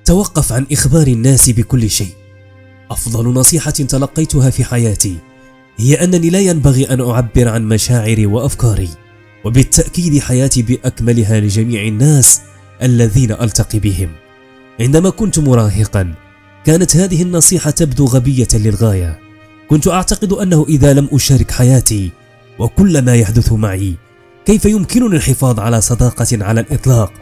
توقف عن إخبار الناس بكل شيء. أفضل نصيحة تلقيتها في حياتي هي أنني لا ينبغي أن أعبر عن مشاعري وأفكاري، وبالتأكيد حياتي بأكملها لجميع الناس الذين ألتقي بهم. عندما كنت مراهقا كانت هذه النصيحة تبدو غبية للغاية. كنت أعتقد أنه إذا لم أشارك حياتي وكل ما يحدث معي كيف يمكنني الحفاظ على صداقة على الإطلاق.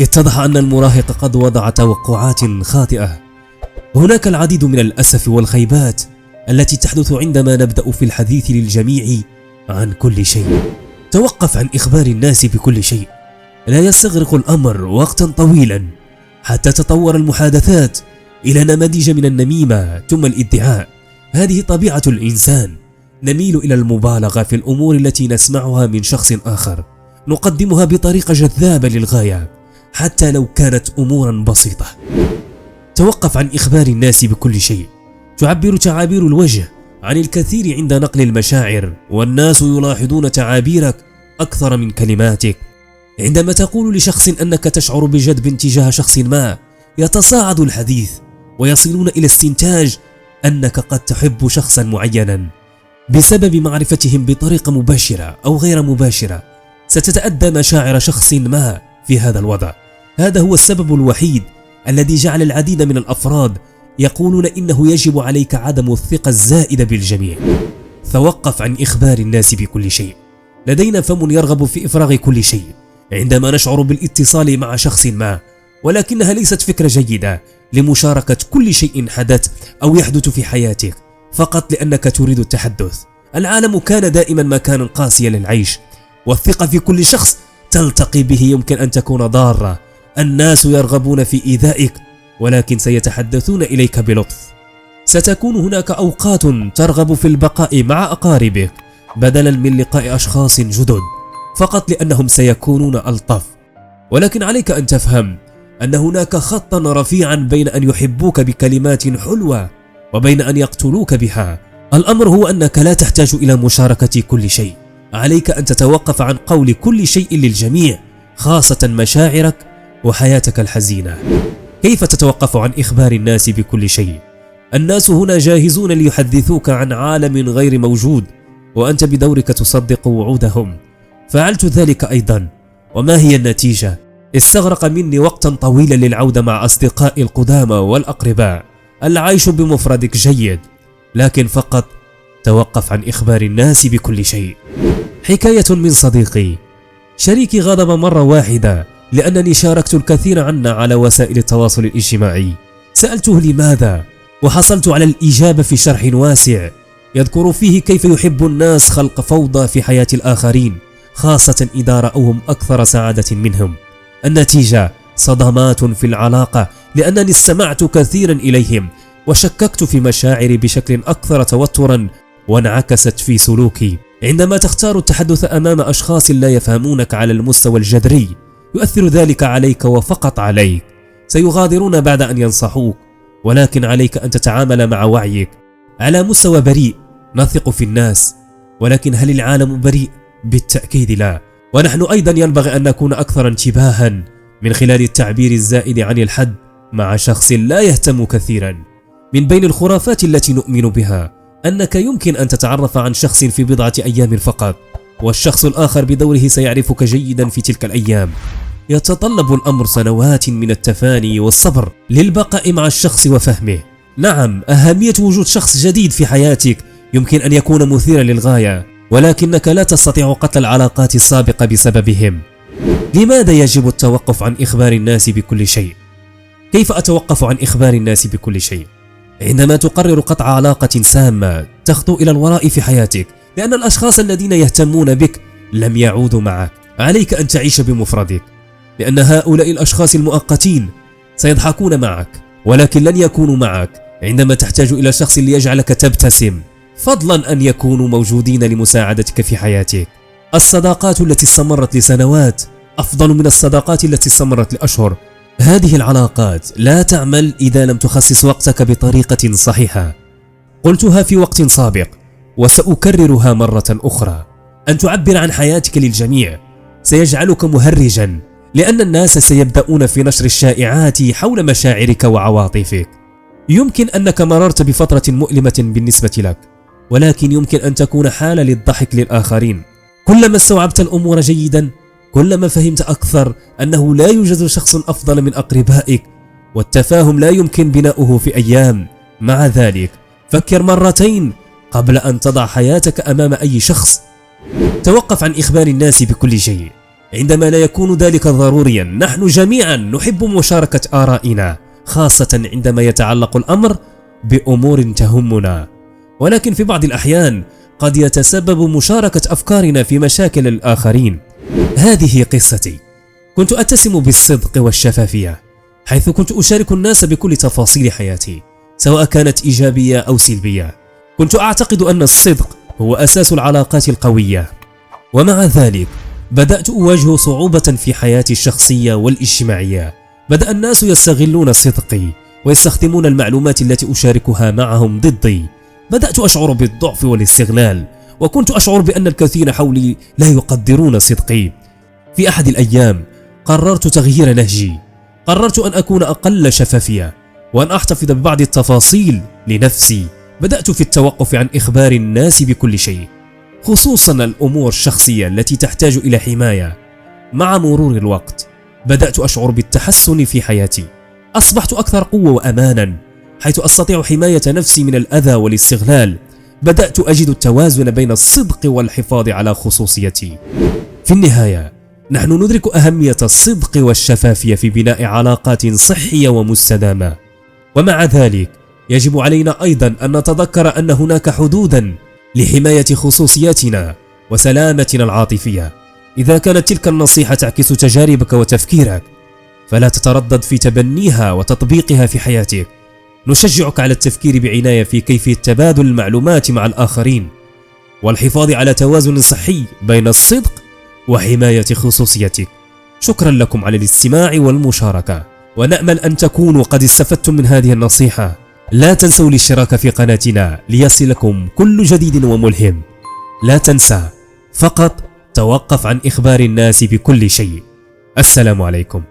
اتضح أن المراهق قد وضع توقعات خاطئة. هناك العديد من الأسف والخيبات التي تحدث عندما نبدأ في الحديث للجميع عن كل شيء. توقف عن إخبار الناس بكل شيء. لا يستغرق الأمر وقتا طويلا حتى تطور المحادثات إلى نماذج من النميمة ثم الادعاء. هذه طبيعة الإنسان، نميل إلى المبالغة في الأمور التي نسمعها من شخص آخر، نقدمها بطريقة جذابة للغاية حتى لو كانت أمورا بسيطة. توقف عن إخبار الناس بكل شيء. تعبر تعابير الوجه عن الكثير عند نقل المشاعر، والناس يلاحظون تعابيرك أكثر من كلماتك. عندما تقول لشخص أنك تشعر بجذب تجاه شخص ما، يتصاعد الحديث ويصلون إلى استنتاج أنك قد تحب شخصا معينا بسبب معرفتهم بطريقة مباشرة أو غير مباشرة. ستتأدى مشاعر شخص ما في هذا الوضع. هذا هو السبب الوحيد الذي جعل العديد من الأفراد يقولون إنه يجب عليك عدم الثقة الزائدة بالجميع. توقف عن إخبار الناس بكل شيء. لدينا فم يرغب في إفراغ كل شيء عندما نشعر بالاتصال مع شخص ما، ولكنها ليست فكرة جيدة لمشاركة كل شيء حدث أو يحدث في حياتك فقط لأنك تريد التحدث. العالم كان دائما مكانا قاسيا للعيش، والثقة في كل شخص تلتقي به يمكن أن تكون ضارة. الناس يرغبون في إيذائك ولكن سيتحدثون إليك بلطف. ستكون هناك أوقات ترغب في البقاء مع أقاربك بدلا من لقاء أشخاص جدد فقط لأنهم سيكونون ألطف، ولكن عليك أن تفهم أن هناك خطا رفيعا بين أن يحبوك بكلمات حلوة وبين أن يقتلوك بها. الأمر هو أنك لا تحتاج إلى مشاركة كل شيء. عليك أن تتوقف عن قول كل شيء للجميع، خاصة مشاعرك وحياتك الحزينة. كيف تتوقف عن إخبار الناس بكل شيء؟ الناس هنا جاهزون ليحدثوك عن عالم غير موجود، وأنت بدورك تصدق وعودهم. فعلت ذلك أيضا، وما هي النتيجة؟ استغرق مني وقتا طويلا للعودة مع أصدقائي القدامى والأقرباء. العيش بمفردك جيد، لكن فقط توقف عن إخبار الناس بكل شيء. حكاية من صديقي. شريكي غضب مرة واحدة لأنني شاركت الكثير عنا على وسائل التواصل الاجتماعي. سألته لماذا، وحصلت على الإجابة في شرح واسع يذكر فيه كيف يحب الناس خلق فوضى في حياة الآخرين، خاصة إذا رأوهم أكثر سعادة منهم. النتيجة صدمات في العلاقة لأنني استمعت كثيرا إليهم وشككت في مشاعري بشكل أكثر توترا، وانعكست في سلوكي. عندما تختار التحدث أمام أشخاص لا يفهمونك على المستوى الجذري يؤثر ذلك عليك وفقط عليك. سيغادرون بعد أن ينصحوك، ولكن عليك أن تتعامل مع وعيك. على مستوى بريء نثق في الناس، ولكن هل العالم بريء؟ بالتأكيد لا. ونحن أيضا ينبغي أن نكون أكثر انتباها من خلال التعبير الزائد عن الحد مع شخص لا يهتم كثيرا. من بين الخرافات التي نؤمن بها أنك يمكن أن تتعرف عن شخص في بضعة أيام فقط، والشخص الآخر بدوره سيعرفك جيدا في تلك الأيام. يتطلب الأمر سنوات من التفاني والصبر للبقاء مع الشخص وفهمه. نعم، أهمية وجود شخص جديد في حياتك يمكن أن يكون مثيرا للغاية، ولكنك لا تستطيع قتل العلاقات السابقة بسببهم. لماذا يجب التوقف عن إخبار الناس بكل شيء؟ كيف أتوقف عن إخبار الناس بكل شيء؟ عندما تقرر قطع علاقة سامة تخطو إلى الوراء في حياتك لأن الأشخاص الذين يهتمون بك لم يعودوا معك، عليك أن تعيش بمفردك، لأن هؤلاء الأشخاص المؤقتين سيضحكون معك ولكن لن يكونوا معك عندما تحتاج إلى شخص ليجعلك تبتسم، فضلا أن يكونوا موجودين لمساعدتك في حياتك. الصداقات التي استمرت لسنوات أفضل من الصداقات التي استمرت لأشهر. هذه العلاقات لا تعمل إذا لم تخصص وقتك بطريقة صحيحة. قلتها في وقت سابق وسأكررها مرة أخرى. أن تعبر عن حياتك للجميع سيجعلك مهرجا لأن الناس سيبدأون في نشر الشائعات حول مشاعرك وعواطفك. يمكن أنك مررت بفترة مؤلمة بالنسبة لك، ولكن يمكن أن تكون حالة للضحك للآخرين. كلما استوعبت الأمور جيدا، كلما فهمت أكثر أنه لا يوجد شخص أفضل من أقربائك، والتفاهم لا يمكن بناؤه في أيام. مع ذلك فكر مرتين قبل أن تضع حياتك أمام أي شخص. توقف عن إخبار الناس بكل شيء عندما لا يكون ذلك ضروريا. نحن جميعا نحب مشاركة آرائنا، خاصة عندما يتعلق الأمر بأمور تهمنا، ولكن في بعض الأحيان قد يتسبب مشاركة أفكارنا في مشاكل الآخرين. هذه قصتي. كنت أتسم بالصدق والشفافية، حيث كنت أشارك الناس بكل تفاصيل حياتي سواء كانت إيجابية أو سلبية. كنت أعتقد أن الصدق هو أساس العلاقات القوية، ومع ذلك بدأت أواجه صعوبة في حياتي الشخصية والاجتماعية. بدأ الناس يستغلون صدقي ويستخدمون المعلومات التي أشاركها معهم ضدي. بدأت أشعر بالضعف والاستغلال، وكنت أشعر بأن الكثير حولي لا يقدرون صدقي. في أحد الأيام قررت تغيير نهجي. قررت أن أكون أقل شفافية وأن أحتفظ ببعض التفاصيل لنفسي. بدأت في التوقف عن إخبار الناس بكل شيء، خصوصا الأمور الشخصية التي تحتاج إلى حماية. مع مرور الوقت بدأت أشعر بالتحسن في حياتي. أصبحت أكثر قوة وأمانا، حيث أستطيع حماية نفسي من الأذى والاستغلال. بدأت أجد التوازن بين الصدق والحفاظ على خصوصيتي. في النهاية نحن ندرك أهمية الصدق والشفافية في بناء علاقات صحية ومستدامة، ومع ذلك يجب علينا أيضا أن نتذكر أن هناك حدودا لحماية خصوصياتنا وسلامتنا العاطفية. إذا كانت تلك النصيحة تعكس تجاربك وتفكيرك، فلا تتردد في تبنيها وتطبيقها في حياتك. نشجعك على التفكير بعناية في كيفية تبادل المعلومات مع الآخرين، والحفاظ على توازن صحي بين الصدق وحماية خصوصيتك. شكرا لكم على الاستماع والمشاركة، ونأمل أن تكونوا قد استفدتم من هذه النصيحة. لا تنسوا الاشتراك في قناتنا ليصلكم كل جديد وملهم. لا تنسى، فقط توقف عن إخبار الناس بكل شيء. السلام عليكم.